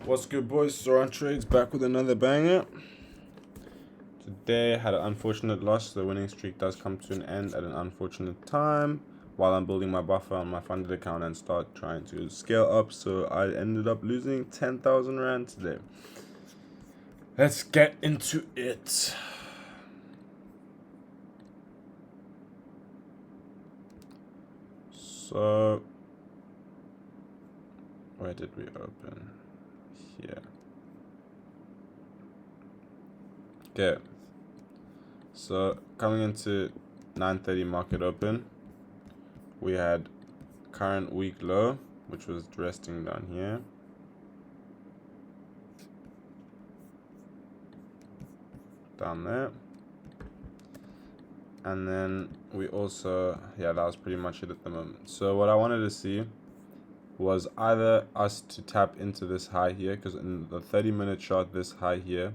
What's good, boys? Zoran Trades back with another banger. Today had an unfortunate loss. The winning streak does come to an end at an unfortunate time while I'm building my buffer on my funded account and start trying to scale up. So I ended up losing 10,000 Rand today. Let's get into it. So where did we open? Here. Okay. So coming into 9:30 market open, we had current week low, which was resting down here. Down there. And then we also, that was pretty much it at the moment. So what I wanted to see was either us to tap into this high here, because in the 30-minute chart, this high here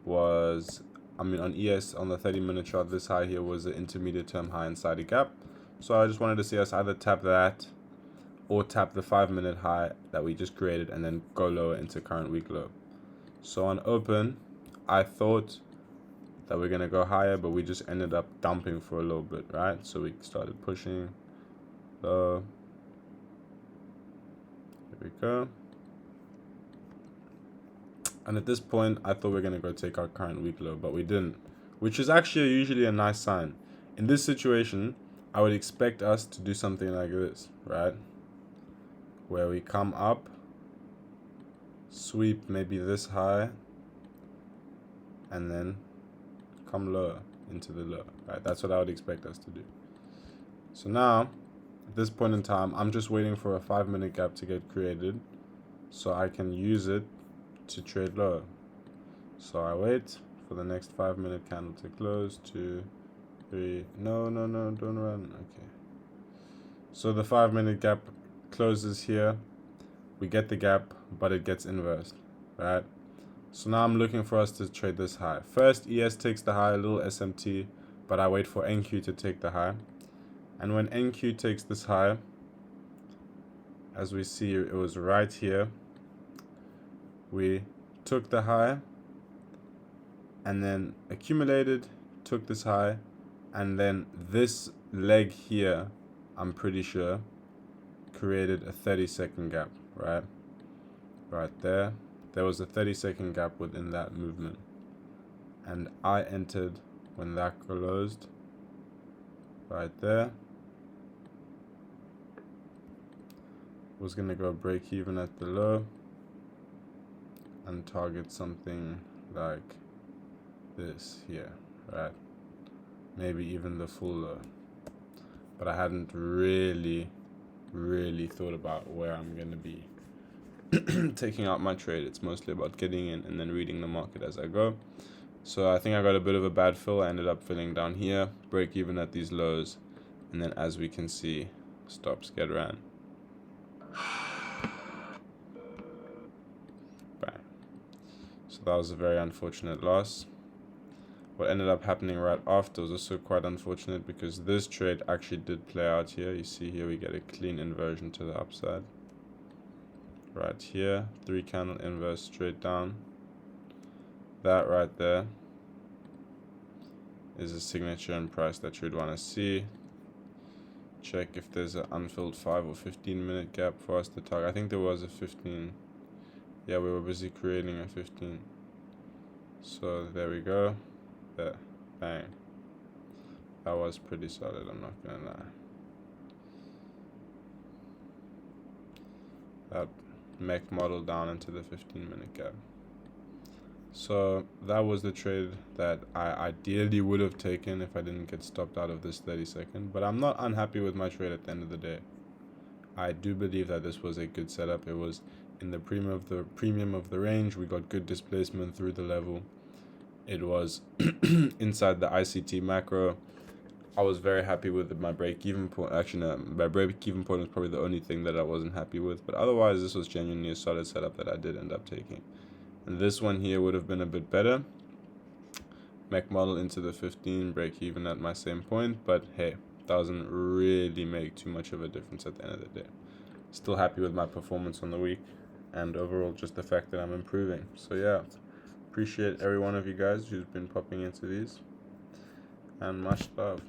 was, on ES, on the 30-minute chart, this high here was an intermediate term high inside a gap. So I just wanted to see us either tap that or tap the 5-minute high that we just created and then go lower into current week low. So on open, I thought that we're going to go higher, but we just ended up dumping for a little bit, right? So we started pushing low. Here we go. And at this point, I thought we were going to go take our current week low, but we didn't, which is actually usually a nice sign. In this situation, I would expect us to do something like this, right? Where we come up, sweep maybe this high, and then come lower into the low, right? That's what I would expect us to do. So now, at this point in time, I'm just waiting for a 5-minute gap to get created so I can use it to trade lower. So I wait for the next 5-minute candle to close. 2, 3, no, don't run. Okay. So the 5-minute gap closes here. We get the gap, but it gets inversed, right? So now I'm looking for us to trade this high. First, ES takes the high, a little SMT, but I wait for NQ to take the high. And when NQ takes this high, as we see, it was right here. We took the high and then accumulated, took this high, and then this leg here, I'm pretty sure, created a 30-second gap, right? Right there. There was a 30-second gap within that movement. And I entered when that closed, right there. Was going to go break even at the low and target something like this here, right? Maybe even the full low. But I hadn't really thought about where I'm going to be taking out my trade. It's mostly about getting in and then reading the market as I go. So I think I got a bit of a bad fill. I ended up filling down here, break even at these lows, and then as we can see, stops get ran. Bang. So that was a very unfortunate loss. What ended up happening right after was also quite unfortunate because this trade actually did play out here. You see here we get a clean inversion to the upside. Right here, 3-candle inverse straight down. That right there is a signature and price that you'd want to see. Check if there's an unfilled 5 or 15-minute gap for us to target. I think there was a 15. Yeah, we were busy creating a 15. So there we go. There. Bang. That was pretty solid, I'm not gonna lie. That mech model down into the 15-minute gap. So that was the trade that I ideally would have taken if I didn't get stopped out of this 30-second. But I'm not unhappy with my trade at the end of the day. I do believe that this was a good setup. It was in the premium of the range. We got good displacement through the level. It was inside the ICT macro. I was very happy with my break-even point. Actually, no, my break-even point was probably the only thing that I wasn't happy with. But otherwise, this was genuinely a solid setup that I did end up taking. And this one here would have been a bit better. Mech model into the 15, break-even at my same point. But hey, doesn't really make too much of a difference at the end of the day. Still happy with my performance on the week. and overall just the fact that I'm improving. So yeah, appreciate every one of you guys who's been popping into these, and much love.